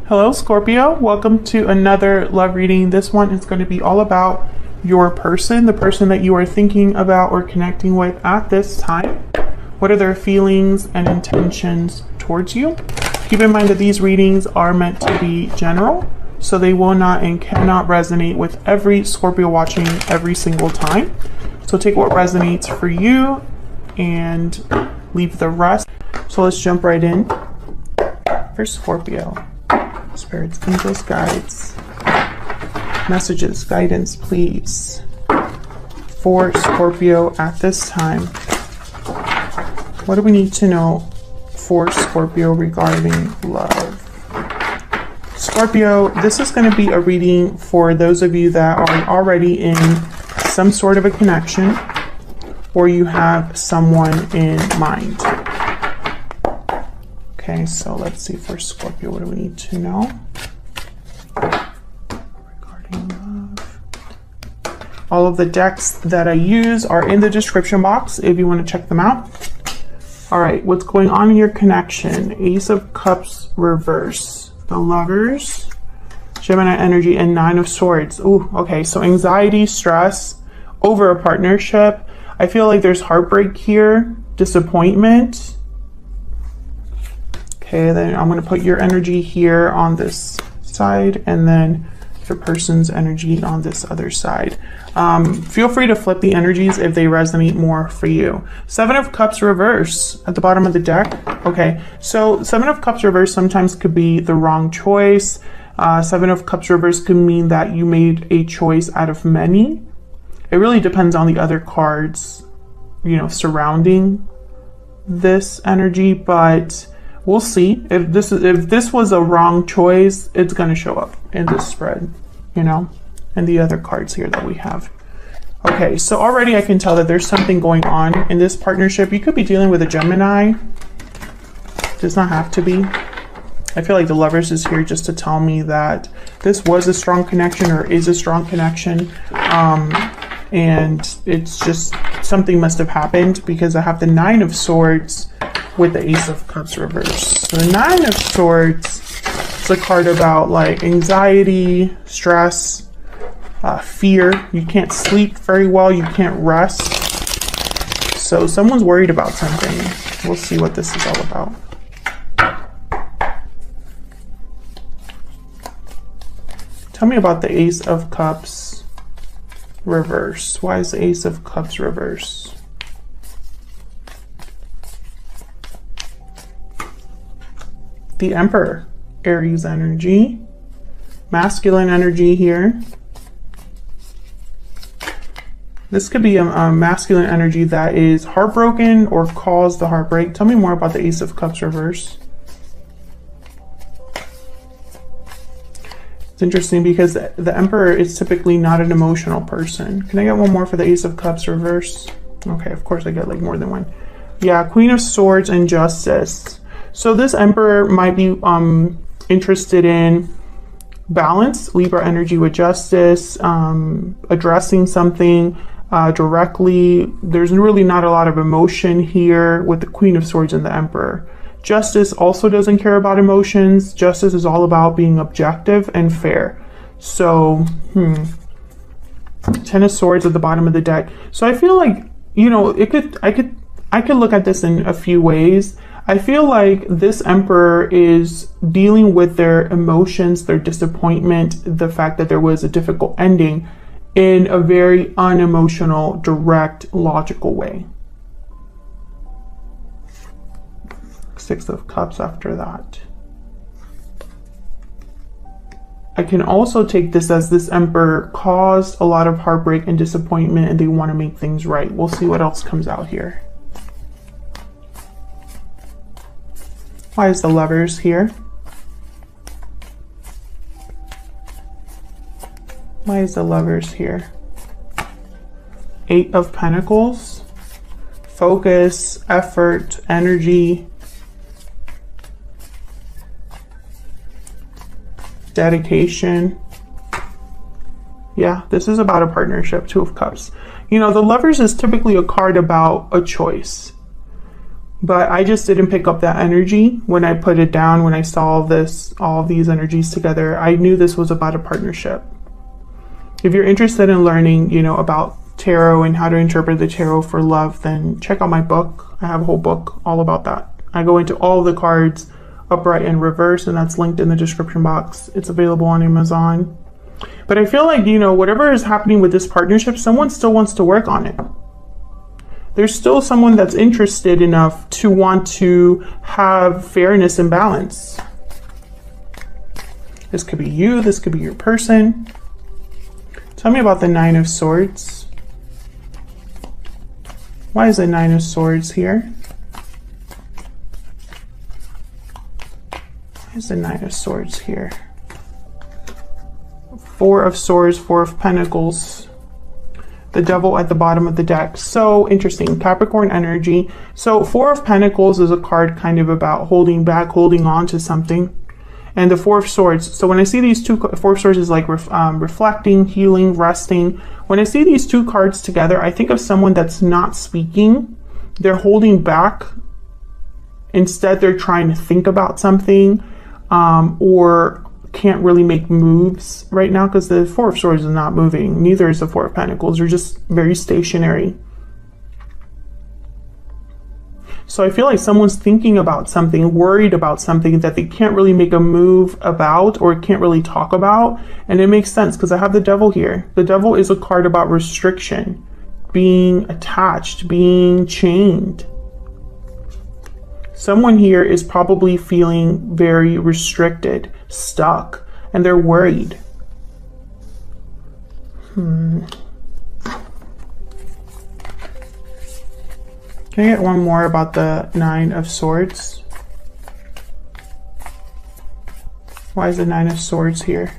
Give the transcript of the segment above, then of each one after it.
Hello Scorpio, welcome to another love reading. This one is going to be all about your person, the person that you are thinking about or connecting with at this time. What are their feelings and intentions towards you? Keep in mind that these readings are meant to be general, so they will not and cannot resonate with every Scorpio watching every single time. So take what resonates for you and leave the rest. So let's jump right in. For Scorpio, spirits, angels, guides, messages, guidance, please. For Scorpio at this time, what do we need to know for Scorpio regarding love? Scorpio, this is going to be a reading for those of you that are already in some sort of a connection or you have someone in mind. Okay, so let's see for Scorpio, what do we need to know regarding love? All of the decks that I use are in the description box if you want to check them out. All right, what's going on in your connection? Ace of Cups reverse, the Lovers, Gemini energy, and Nine of Swords. Ooh, okay, so anxiety, stress over a partnership. I feel like there's heartbreak here, disappointment. Okay, then I'm going to put your energy here on this side and then the person's energy on this other side. Feel free to flip the energies if they resonate more for you. Seven of Cups reverse at the bottom of the deck. Okay, so Seven of Cups reverse sometimes could be the wrong choice. Seven of Cups reverse could mean that you made a choice out of many. It really depends on the other cards, you know, surrounding this energy, but we'll see. If this was a wrong choice, it's going to show up in this spread, you know, and the other cards here that we have. Okay, so already I can tell that there's something going on in this partnership. You could be dealing with a Gemini. Does not have to be. I feel like the Lovers is here just to tell me that this was a strong connection or is a strong connection. And it's just something must have happened because I have the Nine of Swords with the Ace of Cups reverse. So the Nine of Swords is a card about like anxiety, stress, fear. You can't sleep very well. You can't rest. So someone's worried about something. We'll see what this is all about. Tell me about the Ace of Cups reverse. Why is the Ace of Cups reverse? The Emperor, Aries energy, masculine energy here. This could be a masculine energy that is heartbroken or caused the heartbreak. Tell me more about the Ace of Cups reverse. It's interesting because the Emperor is typically not an emotional person. Can I get one more for the Ace of Cups reverse? Okay, of course I get like more than one. Yeah, Queen of Swords and Justice. So this Emperor might be interested in balance, Libra energy with justice, addressing something directly. There's really not a lot of emotion here with the Queen of Swords and the Emperor. Justice also doesn't care about emotions. Justice is all about being objective and fair. So, Ten of Swords at the bottom of the deck. So I feel like, you know, I could look at this in a few ways. I feel like this Emperor is dealing with their emotions, their disappointment, the fact that there was a difficult ending in a very unemotional, direct, logical way. Six of Cups after that. I can also take this as this Emperor caused a lot of heartbreak and disappointment and they want to make things right. We'll see what else comes out here. Why is the Lovers here? Why is the Lovers here? Eight of Pentacles. Focus, effort, energy, dedication. Yeah, this is about a partnership. Two of Cups. You know, the Lovers is typically a card about a choice. But I just didn't pick up that energy when I put it down. When I saw all of these energies together, I knew this was about a partnership. If you're interested in learning, you know, about tarot and how to interpret the tarot for love, then check out my book. I have a whole book all about that. I go into all of the cards, upright and reverse, and that's linked in the description box. It's available on Amazon. But I feel like, you know, whatever is happening with this partnership, someone still wants to work on it. There's still someone that's interested enough to want to have fairness and balance. This could be you, this could be your person. Tell me about the Nine of Swords. Why is the Nine of Swords here? Why is the Nine of Swords here? Four of Swords, Four of Pentacles. The Devil at the bottom of the deck. So interesting. Capricorn energy. So Four of Pentacles is a card kind of about holding back, holding on to something. And the Four of Swords. So when I see these two, Four of Swords is like reflecting, healing, resting. When I see these two cards together, I think of someone that's not speaking. They're holding back. Instead, they're trying to think about something, or can't really make moves right now because the Four of Swords is not moving. Neither is the Four of Pentacles. They're just very stationary. So I feel like someone's thinking about something, worried about something that they can't really make a move about or can't really talk about. And it makes sense because I have the Devil here. The Devil is a card about restriction, being attached, being chained. Someone here is probably feeling very restricted, stuck, and they're worried. Can I get one more about the Nine of Swords? Why is the Nine of Swords here?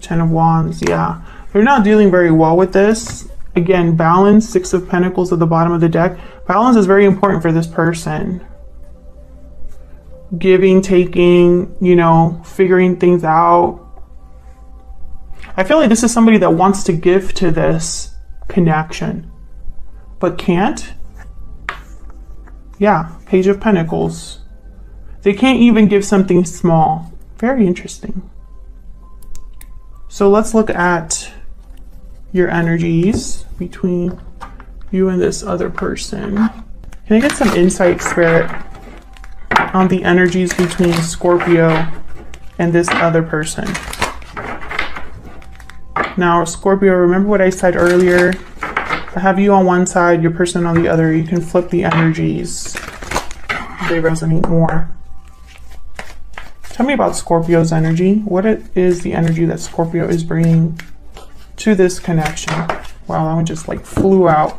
Ten of Wands, yeah. They're not dealing very well with this. Again, balance, Six of Pentacles at the bottom of the deck. Balance is very important for this person. Giving, taking, you know, figuring things out. I feel like this is somebody that wants to give to this connection, but can't. Yeah, Page of Pentacles. They can't even give something small. Very interesting. So let's look at your energies between you and this other person. Can I get some insight, Spirit, on the energies between Scorpio and this other person? Now, Scorpio, remember what I said earlier? I have you on one side, your person on the other. You can flip the energies. They resonate more. Tell me about Scorpio's energy. What is the energy that Scorpio is bringing to this connection? Wow, that one just like flew out.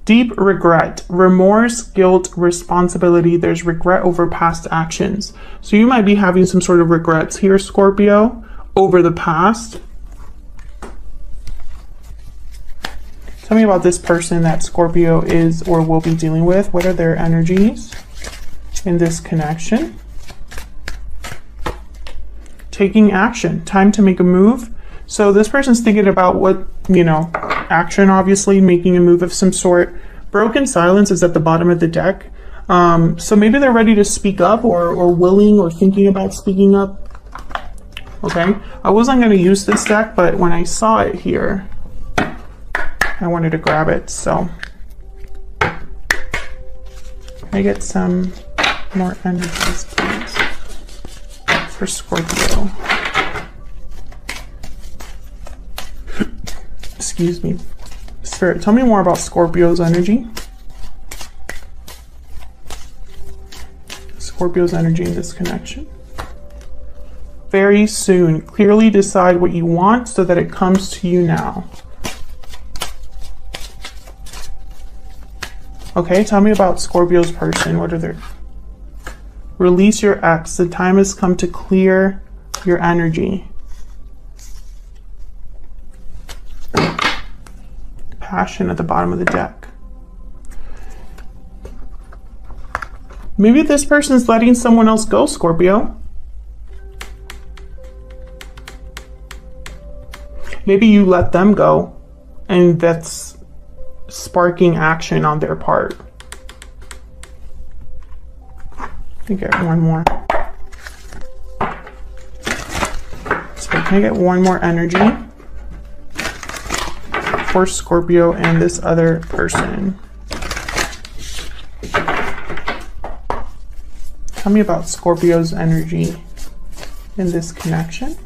Deep regret, remorse, guilt, responsibility. There's regret over past actions. So you might be having some sort of regrets here, Scorpio, over the past. Tell me about this person that Scorpio is or will be dealing with. What are their energies in this connection? Taking action, time to make a move. So this person's thinking about what, you know, action, obviously, making a move of some sort. Broken silence is at the bottom of the deck. So maybe they're ready to speak up or willing or thinking about speaking up. Okay, I wasn't going to use this deck, but when I saw it here, I wanted to grab it. So can I get some more energies, please, for Scorpio? Excuse me. Spirit, tell me more about Scorpio's energy. Scorpio's energy in this connection. Very soon. Clearly decide what you want so that it comes to you now. Okay, tell me about Scorpio's person. What are their... Release your ex. The time has come to clear your energy. Passion at the bottom of the deck. Maybe this person's letting someone else go, Scorpio. Maybe you let them go, and that's sparking action on their part. Let me get one more. So can I get one more energy for Scorpio and this other person? Tell me about Scorpio's energy in this connection.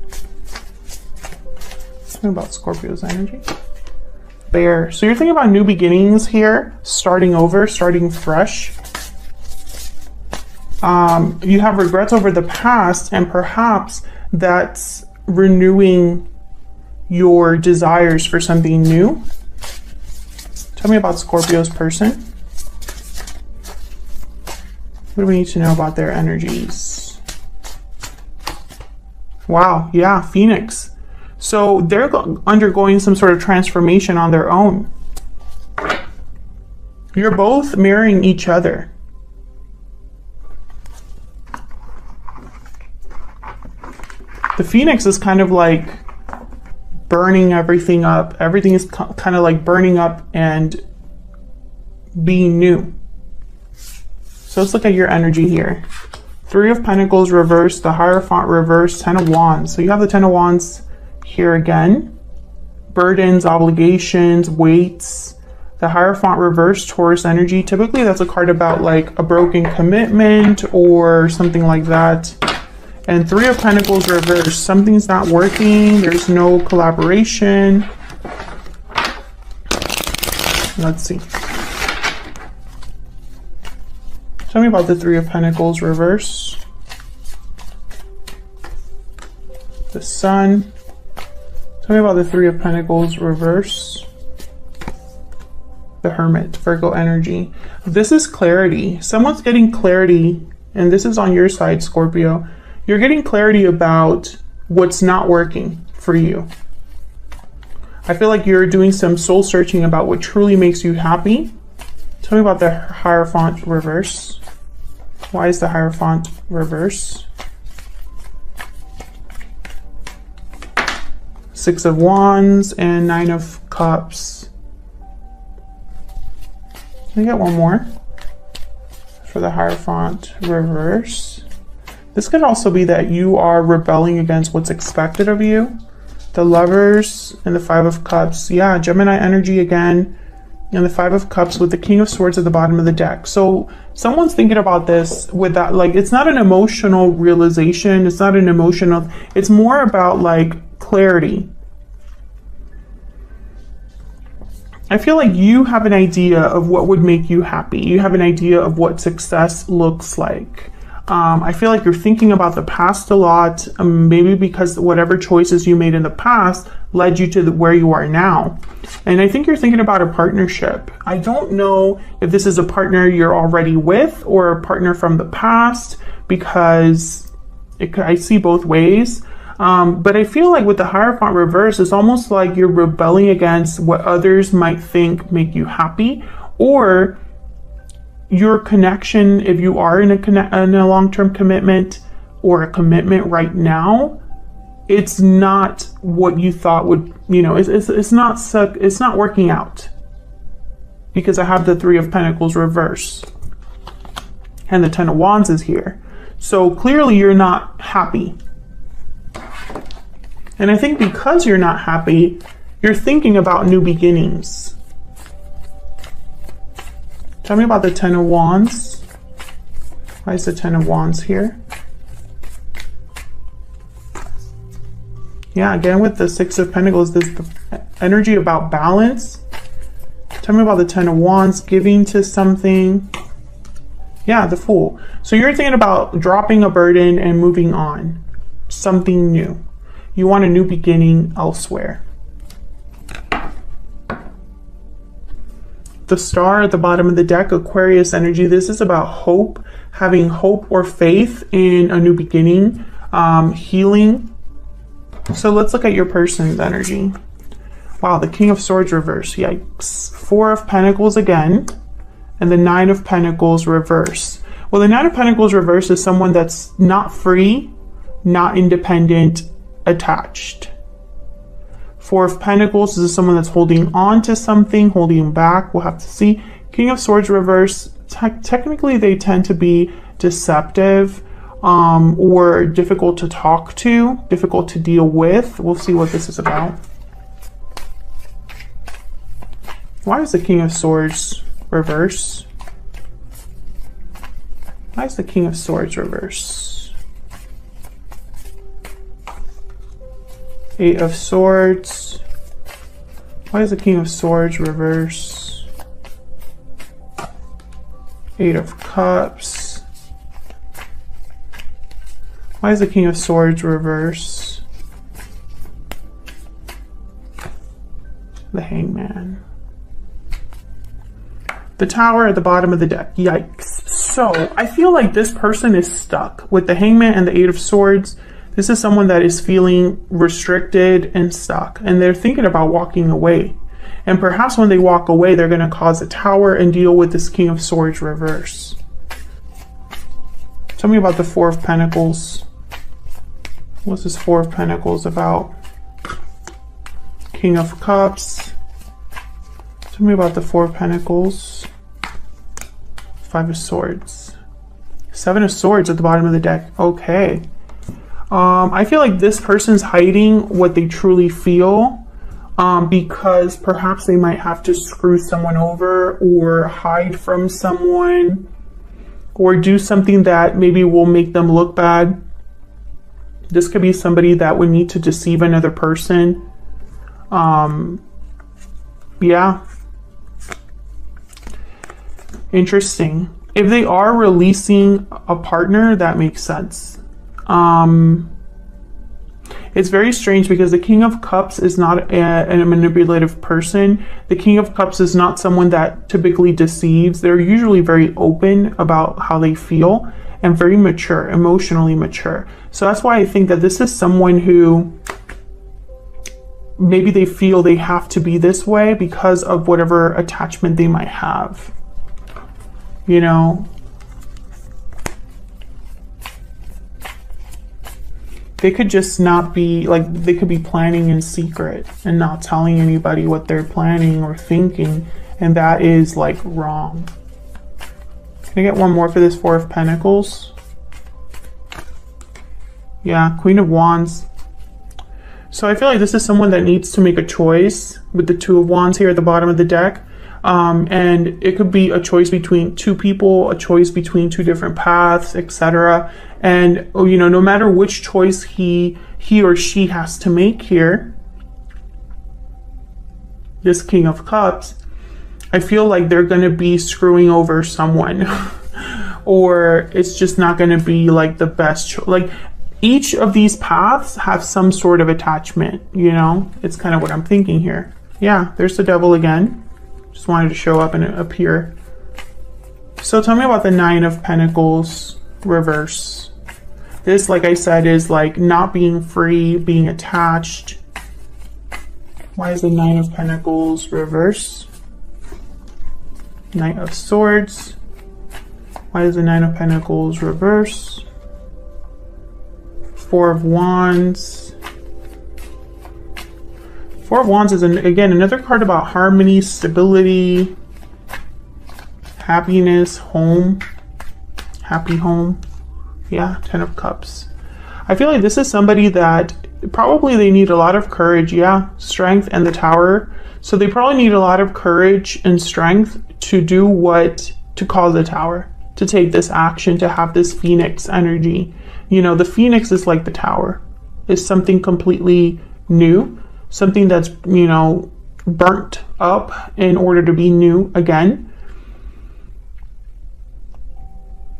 Tell me about Scorpio's energy. Bear. So you're thinking about new beginnings here, starting over, starting fresh. You have regrets over the past, and perhaps that's renewing your desires for something new. Tell me about Scorpio's person. What do we need to know about their energies? Wow, yeah, Phoenix. So they're undergoing some sort of transformation on their own. You're both mirroring each other. The Phoenix is kind of like burning everything up. Everything is kind of like burning up and being new. So let's look at your energy here. 3 of Pentacles reversed, the Hierophant reversed, 10 of Wands. So you have the 10 of Wands here again. Burdens, obligations, weights. The Hierophant reversed, Taurus energy. Typically that's a card about like a broken commitment or something like that. And 3 of Pentacles reversed. Something's not working. There's no collaboration. Let's see. Tell me about the 3 of Pentacles reverse. The Sun. Tell me about the 3 of Pentacles reverse. The Hermit, Virgo energy. This is clarity. Someone's getting clarity, and this is on your side, Scorpio. You're getting clarity about what's not working for you. I feel like you're doing some soul searching about what truly makes you happy. Tell me about the Hierophant reverse. Why is the Hierophant reverse? 6 of Wands and 9 of Cups. Can I get one more for the Hierophant reverse? This could also be that you are rebelling against what's expected of you. The Lovers and the 5 of Cups. Yeah, Gemini energy again. And the 5 of Cups with the King of Swords at the bottom of the deck. So someone's thinking about this with that, like, it's not an emotional realization. It's not an emotional, it's more about like clarity. I feel like you have an idea of what would make you happy. You have an idea of what success looks like. I feel like you're thinking about the past a lot, maybe because whatever choices you made in the past led you to where you are now. And I think you're thinking about a partnership. I don't know if this is a partner you're already with or a partner from the past, because I see both ways. But I feel like with the Hierophant reverse, it's almost like you're rebelling against what others might think make you happy, or your connection, if you are in a long-term commitment or a commitment right now, it's not what you thought would, you know, it's not working out, because I have the 3 of Pentacles reverse and the 10 of Wands is here. So clearly you're not happy. And I think because you're not happy, you're thinking about new beginnings. Tell me about the 10 of Wands. Why is the 10 of Wands here? Yeah, again with the 6 of Pentacles, this is the energy about balance. Tell me about the 10 of Wands, giving to something. Yeah, the Fool. So you're thinking about dropping a burden and moving on. Something new. You want a new beginning elsewhere. The Star at the bottom of the deck, Aquarius energy. This is about hope, having hope or faith in a new beginning, healing. So let's look at your person's energy. Wow, the King of Swords reverse. Yikes. 4 of Pentacles again, and the 9 of Pentacles reverse. Well, the 9 of Pentacles reverse is someone that's not free, not independent, attached. Four of Pentacles, this is someone that's holding on to something, holding back. We'll have to see. King of Swords reverse, technically they tend to be deceptive or difficult to talk to, difficult to deal with. We'll see what this is about. Why is the King of Swords reverse? Why is the King of Swords reverse? Eight of Swords. Why is the King of Swords reverse? Eight of Cups. Why is the King of Swords reverse? The Hangman. The Tower at the bottom of the deck. Yikes. So I feel like this person is stuck with the Hangman and the Eight of Swords. This is someone that is feeling restricted and stuck, and they're thinking about walking away. And perhaps when they walk away, they're going to cause a Tower and deal with this King of Swords reverse. Tell me about the Four of Pentacles. What's this Four of Pentacles about? King of Cups. Tell me about the Four of Pentacles. Five of Swords. Seven of Swords at the bottom of the deck. Okay. I feel like this person's hiding what they truly feel because perhaps they might have to screw someone over or hide from someone or do something that maybe will make them look bad. This could be somebody that would need to deceive another person. Yeah. Interesting. If they are releasing a partner, that makes sense. It's very strange because the King of Cups is not a manipulative person. The King of Cups is not someone that typically deceives. They're usually very open about how they feel and very mature, emotionally mature. So that's why I think that this is someone who maybe they feel they have to be this way because of whatever attachment they might have. You know, they could just not be, like, they could be planning in secret and not telling anybody what they're planning or thinking, and that is, like, wrong. Can I get one more for this Four of Pentacles? Yeah, Queen of Wands. So I feel like this is someone that needs to make a choice with the Two of Wands here at the bottom of the deck. And it could be a choice between two people, a choice between two different paths, etc. And, you know, no matter which choice he or she has to make here, this King of Cups, I feel like they're going to be screwing over someone or it's just not going to be like the best. Like each of these paths have some sort of attachment, you know, it's kind of what I'm thinking here. Yeah, there's the Devil again. Just wanted to show up and appear. So tell me about the Nine of Pentacles reverse. This, like I said, is like not being free, being attached. Why is the Nine of Pentacles reverse? Knight of Swords. Why is the Nine of Pentacles reverse? Four of Wands. Four of Wands is, again, another card about harmony, stability, happiness, home, happy home. Yeah, Ten of Cups. I feel like this is somebody that probably they need a lot of courage. Yeah, strength and the Tower. So they probably need a lot of courage and strength to do to cause the Tower, to take this action, to have this Phoenix energy. You know, the Phoenix is like the Tower. It's something completely new. Something that's, you know, burnt up in order to be new again.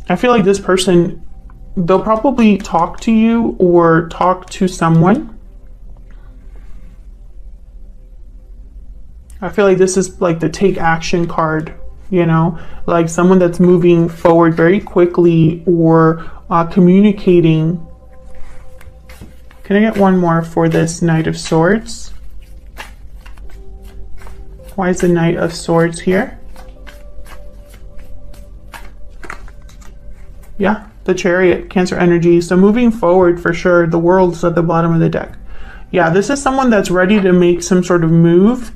I feel like this person, they'll probably talk to you or talk to someone. I feel like this is like the take action card, you know, like someone that's moving forward very quickly or communicating. Can I get one more for this Knight of Swords? Why is the Knight of Swords here? Yeah, the Chariot, Cancer energy. So moving forward for sure, the World's at the bottom of the deck. Yeah, this is someone that's ready to make some sort of move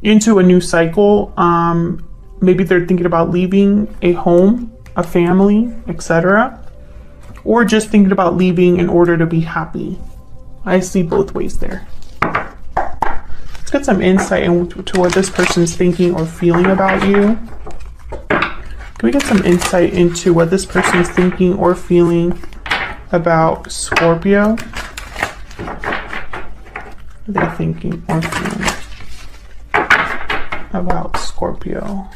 into a new cycle. Maybe they're thinking about leaving a home, a family, etc. Or just thinking about leaving in order to be happy. I see both ways there. Let's get some insight into what this person's thinking or feeling about you. Can we get some insight into what this person's thinking or feeling about Scorpio? What are they thinking or feeling about Scorpio?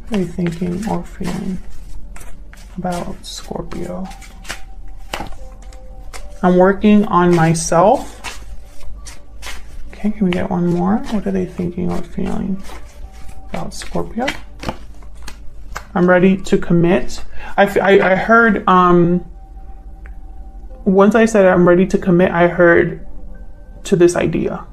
What are they thinking or feeling about Scorpio? I'm working on myself. Okay, can we get one more? What are they thinking or feeling about Scorpio? I'm ready to commit. I heard, once I said I'm ready to commit, I heard to this idea.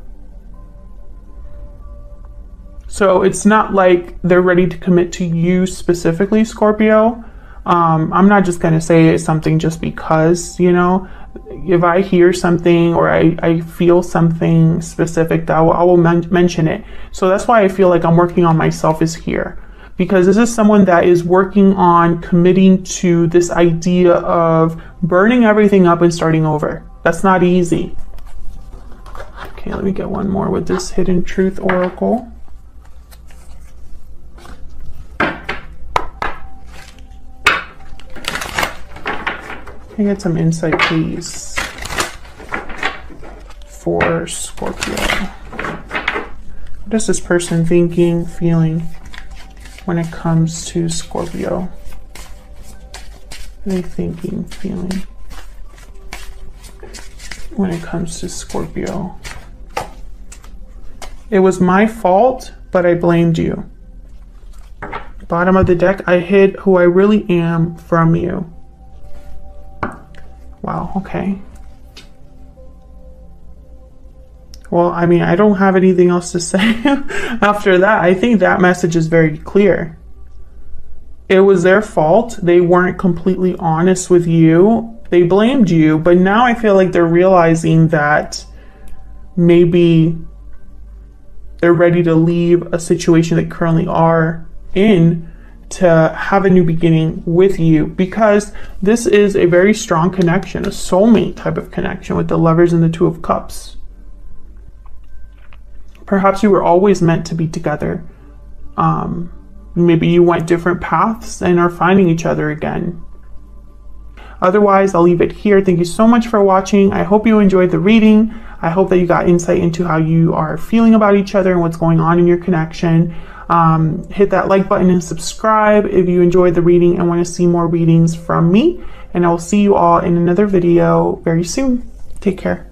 So it's not like they're ready to commit to you specifically, Scorpio. I'm not just going to say something just because, you know, if I hear something or I feel something specific, that I will mention it. So that's why I feel like I'm working on myself is here. Because this is someone that is working on committing to this idea of burning everything up and starting over. That's not easy. Okay, let me get one more with this Hidden Truth Oracle. Can I get some insight, please, for Scorpio? What is this person thinking, feeling when it comes to Scorpio? What are they thinking, feeling when it comes to Scorpio? It was my fault, but I blamed you. Bottom of the deck, I hid who I really am from you. Wow, okay. Well, I mean, I don't have anything else to say after that. I think that message is very clear. It was their fault. They weren't completely honest with you. They blamed you, but now I feel like they're realizing that maybe they're ready to leave a situation they currently are in to have a new beginning with you, because this is a very strong connection, a soulmate type of connection with the Lovers and the Two of Cups. Perhaps you were always meant to be together. Maybe you went different paths and are finding each other again. Otherwise, I'll leave it here. Thank you so much for watching. I hope you enjoyed the reading. I hope that you got insight into how you are feeling about each other and what's going on in your connection. Hit that like button and subscribe if you enjoyed the reading and want to see more readings from me. And I will see you all in another video very soon. Take care.